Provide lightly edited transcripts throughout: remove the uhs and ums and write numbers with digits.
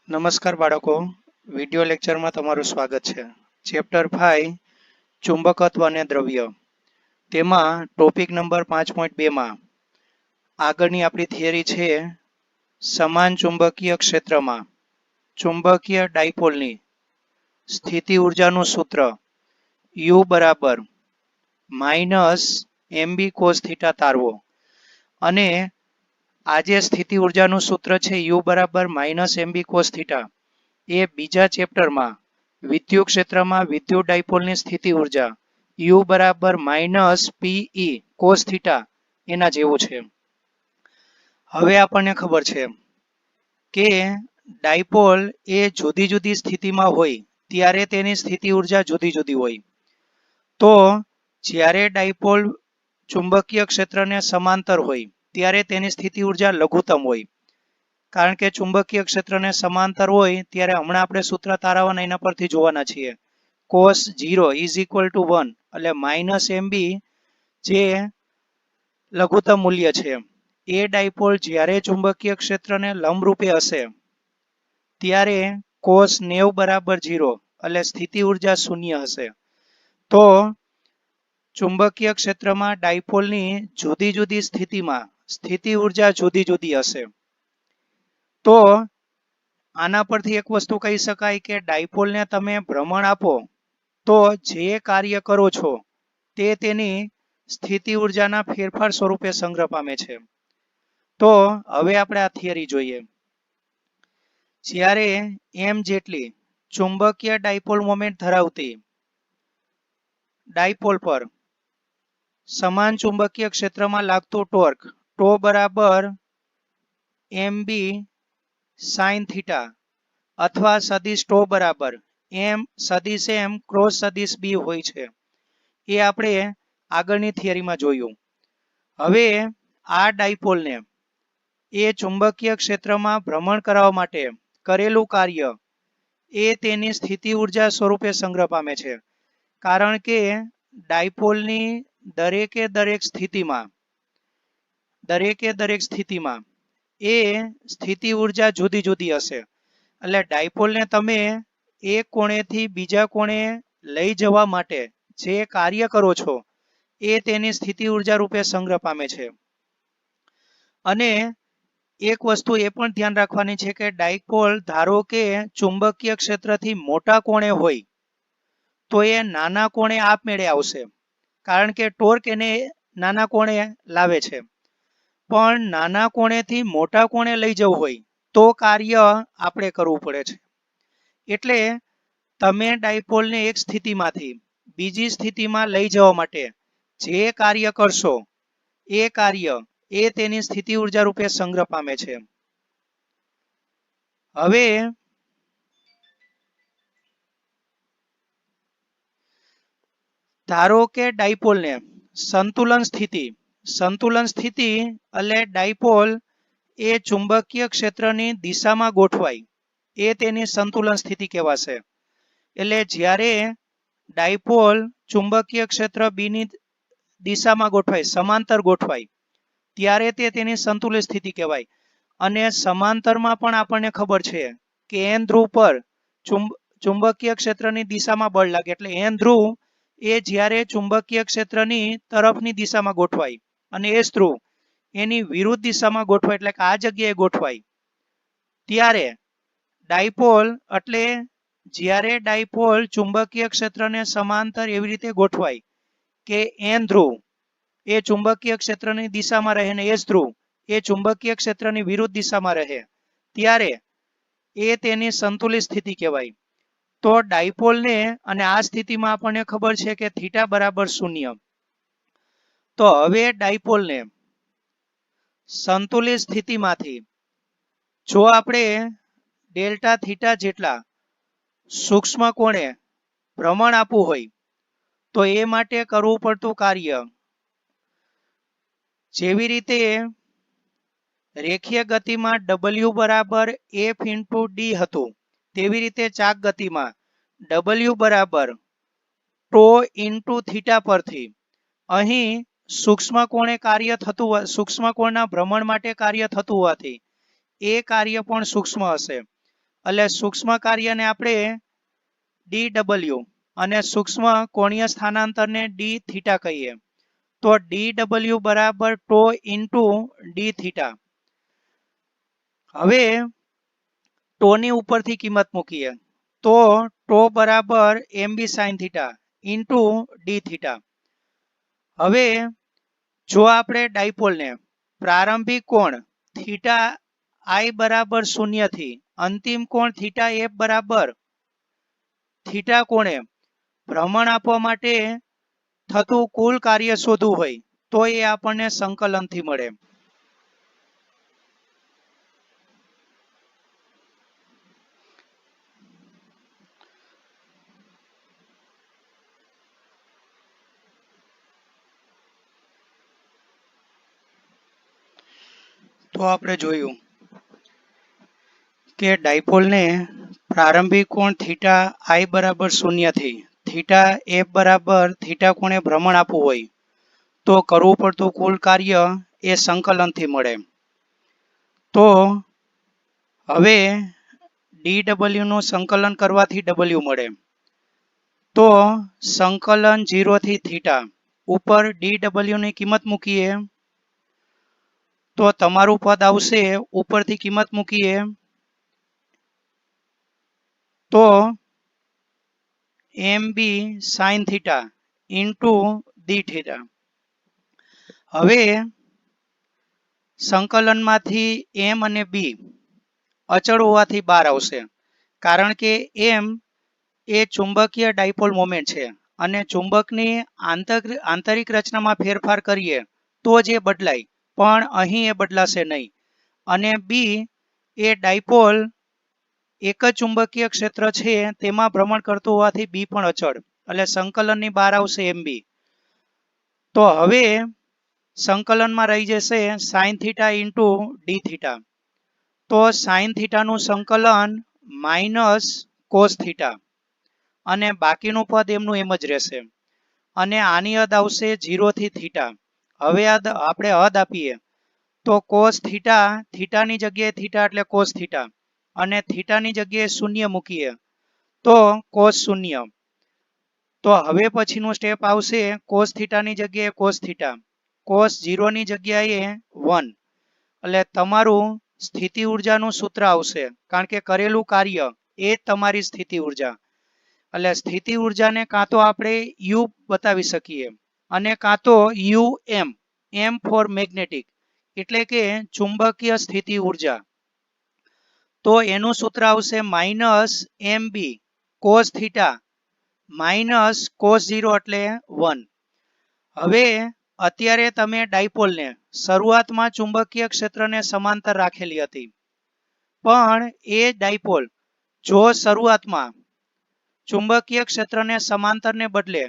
નમસ્કાર બાળકો, વિડિયો લેક્ચરમાં તમારું સ્વાગત છે. ચેપ્ટર 5 ચુંબકત્વ અને દ્રવ્ય, તેમાં ટોપિક નંબર 5.2 માં આગળની આપણી થિયરી છે સમાન ચુંબકીય ક્ષેત્રમાં ચુંબકીય ડાયપોલની સ્થિતિ ઊર્જાનું સૂત્ર U બરાબર -mb cos થીટા તારવો. અને આ જે સ્થિતિ ઊર્જાનું સૂત્ર છે U બરાબર -mb cos થીટા, એ બીજા ચેપ્ટરમાં વિદ્યુત ક્ષેત્રમાં વિદ્યુત ડાયપોલની સ્થિતિ ઊર્જા U બરાબર -pe cos થીટા એના જેવું છે. હવે આપણને ખબર છે કે ડાયપોલ એ જુદી જુદી સ્થિતિમાં હોય ત્યારે તેની સ્થિતિ ઊર્જા જુદી જુદી હોય. તો જ્યારે ડાયપોલ ચુંબકીય ક્ષેત્રને સમાંતર હોય ત્યારે તેની સ્થિતિ ઊર્જા લઘુત્તમ હોય. કારણ કે ચુંબકીય ક્ષેત્રને સમાંતર હોય ત્યારે હમણાં આપણે સૂત્ર તારવવાના એના પરથી જોવાના છીએ. cos 0 = 1 એટલે -mb જે લઘુત્તમ મૂલ્ય છે, એ ડાયપોલ જ્યારે ચુંબકીય ક્ષેત્રને લંબરૂપે હશે ત્યારે cos 90 = 0 એટલે સ્થિતિ ઊર્જા શૂન્ય હશે. તો ચુંબકીય ક્ષેત્રમાં ડાયપોલની જુદી જુદી સ્થિતિમાં સ્થિતિ ઊર્જા જુદી જુદી હશે. તો આના પરથી એક વસ્તુ કહી શકાય કે ડાયપોલને તમે ભ્રમણ આપો તો જે કાર્ય કરો છો તે તેની સ્થિતિ ઊર્જાના ફેરફાર સ્વરૂપે સંગ્રહ પામે છે. તો હવે આપણે આ થિયરી જોઈએ. જ્યારે m જેટલી ચુંબકીય ડાયપોલ મોમેન્ટ ધરાવતી ડાયપોલ પર સમાન ચુંબકીય ક્ષેત્રમાં લાગતું ટોર્ક ટો બરાબર mb sin થીટા અથવા સદિશ ટો બરાબર m સદિશ m ક્રોસ સદિશ b હોય છે. એ આપણે આગળની થિયરીમાં જોયું. હવે આ ડાયપોલને એ ચુંબકીય ક્ષેત્રમાં ભ્રમણ કરવા માટે કરેલું કાર્ય એ તેની સ્થિતિ ઊર્જા સ્વરૂપે સંગ્રહ પામે છે. કારણ કે ડાયપોલની દરેકે દરેક સ્થિતિમાં એ સ્થિતિ ઊર્જા જુદી જુદી હશે. એટલે ડાયપોલને તમે એક કોણેથી બીજા કોણે લઈ જવા માટે જે કાર્ય કરો છો એ તેની સ્થિતિ ઊર્જા રૂપે સંગ્રહ પામે છે. અને એક વસ્તુ એ પણ ધ્યાન રાખવાની છે કે ડાયપોલ ધારો કે ચુંબકીય ક્ષેત્રથી મોટા કોણે હોય તો એ નાના કોણે આપમેળે આવશે, કારણ કે ટોર્ક એને નાના કોણે લાવે છે. પણ નાના કોણેથી મોટા કોણે લઈ જવું હોય તો કાર્ય આપણે કરવું પડે છે. એટલે તમે ડાયપોલને એક સ્થિતિમાંથી બીજી સ્થિતિમાં લઈ જવા માટે જે કાર્ય કરશો એ કાર્ય એ તેની સ્થિતિ ઊર્જા રૂપે સંગ્રહ પામે છે. હવે ધારો કે ડાયપોલને સંતુલન સ્થિતિ એટલે ડાયપોલ એ ચુંબકીય ક્ષેત્રની દિશામાં ગોઠવાય એ તેની સંતુલન સ્થિતિ કહેવાશે. એટલે જ્યારે ડાયપોલ ચુંબકીય ક્ષેત્ર બી ની દિશામાં ગોઠવાય, સમાંતર ગોઠવાય, ત્યારે તે તેની સંતુલિત સ્થિતિ કહેવાય. અને સમાંતરમાં પણ આપણને ખબર છે કે n ધ્રુવ પર ચુંબકીય ક્ષેત્રની દિશામાં બળ લાગે. એટલે n ધ્રુવ એ જ્યારે ચુંબકીય ક્ષેત્રની તરફની દિશામાં ગોઠવાય અને s ધ્રુવ એની વિરુદ્ધ દિશામાં ગોઠવાય, એટલે કે આ જગ્યાએ ગોઠવાય, ત્યારે ડાયપોલ એટલે જ્યારે ડાયપોલ ચુંબકીય ક્ષેત્રને સમાંતર એવી રીતે ગોઠવાય કે n ધ્રુવ એ ચુંબકીય ક્ષેત્રની દિશામાં રહે અને s ધ્રુવ એ ચુંબકીય ક્ષેત્રની વિરુદ્ધ દિશામાં રહે, ત્યારે એ તેની સંતુલિત સ્થિતિ કહેવાય. તો ડાયપોલને અને આ સ્થિતિમાં આપણને ખબર છે કે થીટા બરાબર 0. તો હવે ડાયપોલને સંતુલિત સ્થિતિમાંથી જો આપણે ડેલ્ટા થીટા જેટલા સૂક્ષ્મ કોણે ભ્રમણ આપવું હોય તો એ માટે કરવું પડતું કાર્ય જેવી રીતે રેખીય ગતિમાં W બરાબર F × D હતું, તેવી રીતે ચાક ગતિમાં W બરાબર ટો × થીટા પરથી અહીં સૂક્ષ્મ કોણે કાર્ય થતું, સૂક્ષ્મ કોણના ભ્રમણ માટે કાર્ય થતું હોવાથી એ કાર્ય પણ સૂક્ષ્મ હશે. એટલે સૂક્ષ્મ કાર્યને આપણે dw અને સૂક્ષ્મ કોણીય સ્થાનાંતરને d થીટા કહીએ. તો dw બરાબર ટો ઇન્ટુ d થીટા. હવે ટોની ઉપરથી કિંમત મૂકીએ તો ટો બરાબર mb sin theta into d theta. હવે જો આપણે ડાયપોલને પ્રારંભિક કોણ થીટા i બરાબર 0 થી અંતિમ કોણ થીટા f બરાબર થીટા કોણે ભ્રમણ આપવા માટે થતું કુલ કાર્ય શોધવું હોય તો એ આપણને સંકલનથી મળે. તો આપણે જોયું કે ડાયપોલને પ્રારંભિક કોણ થીટા i બરાબર 0 થી થીટા f બરાબર થીટા કોણે ભ્રમણ આપવું હોય તો કરવું પડતું કુલ કાર્ય એ સંકલનથી મળે. તો હવે dw નું સંકલન કરવાથી w મળે. તો સંકલન 0 થી થીટા ઉપર dw ની કિંમત મૂકીએ તો તમારું પદ આવશે ઉપરથી કિંમત મૂકીએ તો mb sin theta into d theta. હવે સંકલનમાંથી m અને b અચળ હોવાથી બહાર આવશે કારણ કે m એ ચુંબકીય ડાયપોલ મોમેન્ટ છે અને ચુંબકની આંતરિક રચનામાં ફેરફાર કરીએ તો જ એ બદલાય, પણ અહીં એ બદલાશે નહીં. અને b એ ડાયપોલ એક જ ચુંબકીય ક્ષેત્ર છે તેમાં ભ્રમણ કરતું હોવાથી b પણ અચળ, એટલે સંકલનની બહાર આવશે mb. તો હવે સંકલનમાં રહી જશે sin theta into d theta. તો sin થીટાનું સંકલન માઇનસ કોસ થીટા અને બાકીનું પદ એમનું એમ જ રહેશે અને આની હદ આવશે 0 થી થીટા. હવે આપણે હદ આપીએ તો કોસ થીટા, થીટાની જગ્યાએ થીટા એટલે કોસ થીટા અને થીટાની જગ્યાએ 0 મૂકીએ તો કોસ 0. તો હવે પછીનું સ્ટેપ આવશે કોસ થીટાની જગ્યાએ કોસ થીટા, કોસ 0 ની જગ્યાએ 1. એટલે તમારું સ્થિતિ ઉર્જાનું સૂત્ર આવશે કારણ કે કરેલું કાર્ય એ તમારી સ્થિતિ ઉર્જા. એટલે સ્થિતિ ઉર્જાને કાં તો આપણે u બતાવી શકીએ અને કાં તો um, m ફોર મેગ્નેટિક એટલે કે ચુંબકીય સ્થિતિ ઉર્જા. તો એનું સૂત્ર આવશે minus mb cos theta minus cos 0 એટલે 1. હવે અત્યારે તમે ડાયપોલને શરૂઆતમાં ચુંબકીય ક્ષેત્રને સમાંતર રાખેલી હતી, પણ એ ડાયપોલ જો શરૂઆતમાં ચુંબકીય ક્ષેત્રને સમાંતરને બદલે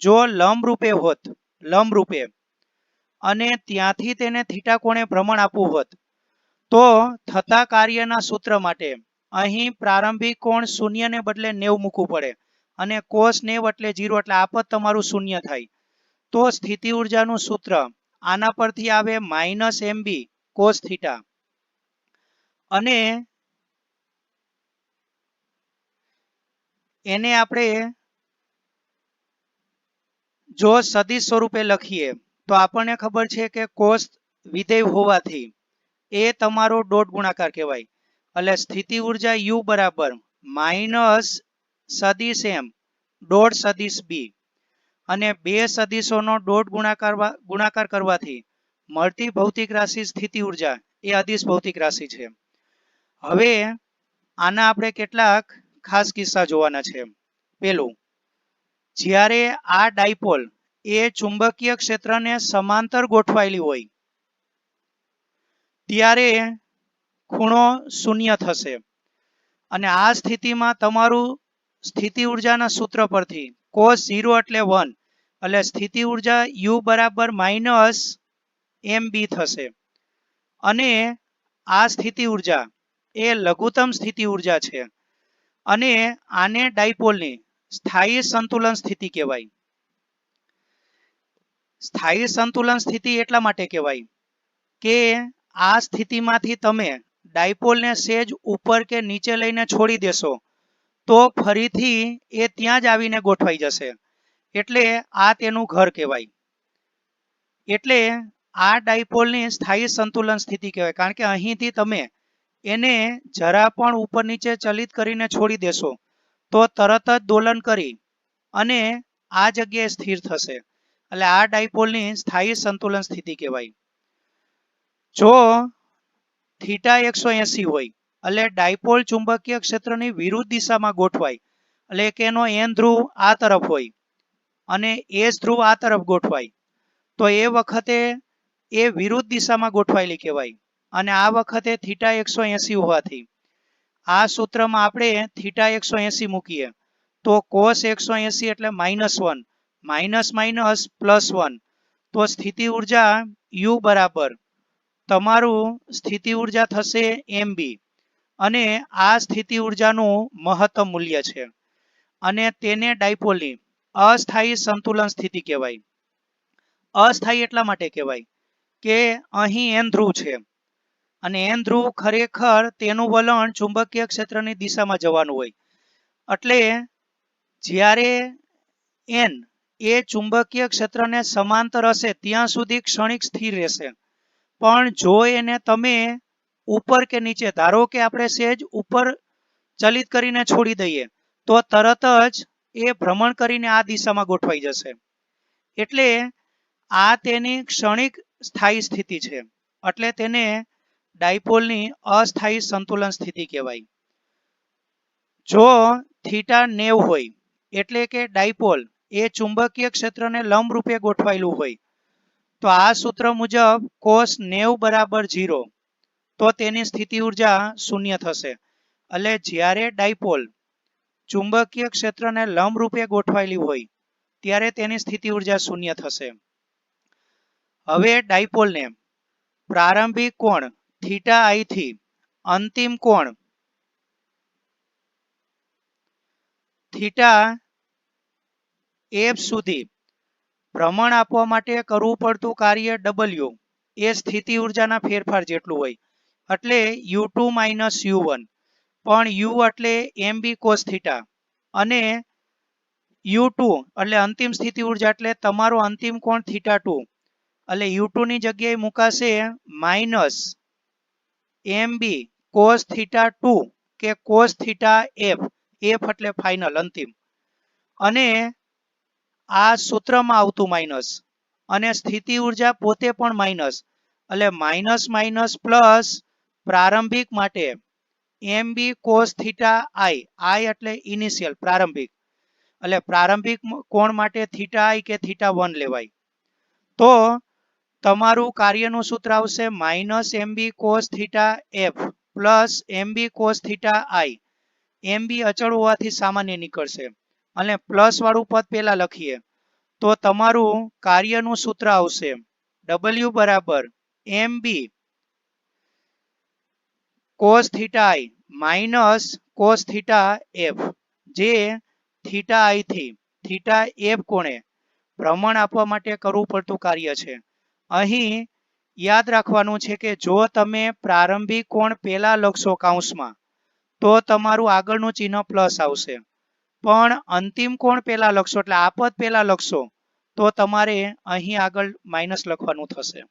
જો લંબરૂપે હોત, લંબરૂપે, અને ત્યાંથી તેને થીટા કોણે ભ્રમણ આપવું હોત તો થતા કાર્યના સૂત્ર માટે અહીં પ્રારંભિક કોણ 0 ને બદલે 90 મૂકવું પડે અને કોસ 90 એટલે 0 એટલે આ પદ તમારું 0 થાય. તો સ્થિતિ ઉર્જાનું સૂત્ર આના પરથી આવે માઇનસ mb કોસ થીટા અને એને આપણે જો સદિશ સ્વરૂપે લખીએ તો આપણને ખબર છે કે કોસ વિધેય હોવાથી એ તમારો ડોટ ગુણાકાર કહેવાય. એટલે સ્થિતિ ઉર્જા u બરાબર માઇનસ સદિશ m ડોટ સદિશ b અને બે સદિશોનો ડોટ ગુણાકાર કરવાથી મળતી ભૌતિક રાશિ સ્થિતિ ઉર્જા એ અદિશ ભૌતિક રાશિ છે. હવે આના આપણે કેટલાક ખાસ કિસ્સા જોવાના છે. પેલું, જ્યારે આ ડાયપોલ એ ચુંબકીય ક્ષેત્રને સમાંતર ગોઠવાયેલી હોય ત્યારે ખૂણો 0 થશે અને આ સ્થિતિમાં તમારું સ્થિતિ ઉર્જાના સૂત્ર પરથી કોસ 0 એટલે 1 એટલે સ્થિતિ ઉર્જા u બરાબર માઇનસ mb થશે અને આ સ્થિતિ ઉર્જા એ લઘુત્તમ સ્થિતિ ઉર્જા છે અને આને ડાયપોલની સ્થાયી સંતુલન સ્થિતિ કહેવાય. સ્થાયી સંતુલન સ્થિતિ એટલા માટે કહેવાય કે આ સ્થિતિમાંથી તમે ડાયપોલને સેજ ઉપર કે નીચે લઈને છોડી દેશો તો ફરીથી એ ત્યાં જ આવીને ગોઠવાઈ જશે, એટલે આ તેનું ઘર કહેવાય. એટલે આ ડાયપોલની સ્થાયી સંતુલન સ્થિતિ કહેવાય, કારણ કે અહીંથી તમે એને જરા પણ ઉપર નીચે ચલિત કરીને છોડી દેશો તો તરત જ દોલન કરી અને આ જગ્યાએ સ્થિર થશે, એટલે આ ડાયપોલની સ્થાયી સંતુલન સ્થિતિ કહેવાય. જો થીટા 180 હોય એટલે ડાયપોલ ચુંબકીય ક્ષેત્રની વિરુદ્ધ દિશામાં ગોઠવાય, એટલે કે એનો એન ધ્રુવ આ તરફ હોય અને એસ ધ્રુવ આ તરફ ગોઠવાય, તો એ વખતે એ વિરુદ્ધ દિશામાં ગોઠવાયેલી કહેવાય. અને આ વખતે થીટા 180 હોવાથી આ સૂત્રમાં આપણે થીટા 180 મૂકીએ તો કોસ 180 એટલે -1 માઇનસ માઇનસ +1, તો સ્થિતિ ઉર્જા યુ બરાબર તમારું સ્થિતિ ઉર્જા થશે MB, અને આ સ્થિતિ ઉર્જાનું મહત્તમ મૂલ્ય છે અને તેને ડાયપોલની અસ્થાયી સંતુલન સ્થિતિ કહેવાય. અસ્થાયી એટલા માટે કહેવાય કે અહીં એન ધ્રુવ છે અને એન ધ્રુવ ખરેખર તેનું વલણ ચુંબકીય ક્ષેત્રની દિશામાં જવાનું હોય, એટલે જ્યારે એન એ ચુંબકીય ક્ષેત્રને સમાંતર હશે ત્યાં સુધી ક્ષણિક સ્થિર રહેશે, પણ જો એને તમે ઉપર કે નીચે, ધારો કે આપણે સેજ ઉપર ચલિત કરીને છોડી દઈએ તો તરત જ એ ભ્રમણ કરીને આ દિશામાં ગોઠવાઈ જશે, એટલે આ તેની ક્ષણિક સ્થાયી સ્થિતિ છે, એટલે તેને ડાયપોલની અસ્થાયી સંતુલન સ્થિતિ કહેવાય. જો થીટા 90 હોય એટલે કે ડાયપોલ એ ચુંબકીય ક્ષેત્રને લંબ રૂપે ગોઠવાયેલું હોય તો આ સૂત્ર મુજબ કોસ 90 બરાબર 0, તો તેની સ્થિતિ ઉર્જા 0 થશે. એટલે જ્યારે ડાયપોલ ચુંબકીય ક્ષેત્રને લંબ રૂપે ગોઠવાયેલી હોય ત્યારે તેની સ્થિતિ ઉર્જા 0 થશે. હવે ડાયપોલને પ્રારંભિક કોણ થીટા આઈ થી અંતિમ કોણ થીટા એફ સુધી ભ્રમણ આપવા માટે કરવું પડતું કાર્ય W એ સ્થિતિ ઉર્જાના ફેરફાર જેટલું હોય, એટલે U2 - U1, પણ U એટલે MB cos થીટા અને U2 એટલે અંતિમ સ્થિતિ ઉર્જા એટલે તમારો અંતિમ કોણ થીટા 2, એટલે U2 ની જગ્યાએ મુકાશે -MB cos થીટા 2 કે cos થીટા F, F એટલે ફાઇનલ અંતિમ, અને આ સૂત્રમાં આવતું માઇનસ અને સ્થિતિ ઉર્જા પોતે પણ માઇનસ, એટલે માઇનસ માઇનસ પ્લસ પ્રારંભિક માટે MB cos થીટા I એટલે ઇનિશિયલ પ્રારંભિક, એટલે પ્રારંભિક કોણ માટે થીટા I કે થીટા 1 લેવાય, તો તમારું કાર્યનું સૂત્ર આવશે -MB cos theta F plus MB cos theta I. MB અચળ હોવાથી સામાન્ય નીકળશે અને પ્લસ વાળું પદ પહેલા લખીએ તો તમારું કાર્યનું સૂત્ર આવશે W બરાબર MB cos theta I minus cos theta F, જે થીટા I થી થીટા F કોણે ભ્રમણ આપવા માટે કરવું પડતું કાર્ય છે. અહીં યાદ રાખવાનું છે કે જો તમે પ્રારંભિક કોણ પહેલા લખશો કૌંસમાં તો તમારું આગળનું ચિહ્ન પ્લસ આવશે, પણ અંતિમ કોણ પહેલા લખશો એટલે આ પદ પહેલા લખશો તો તમારે અહીં આગળ માઇનસ લખવાનું થશે.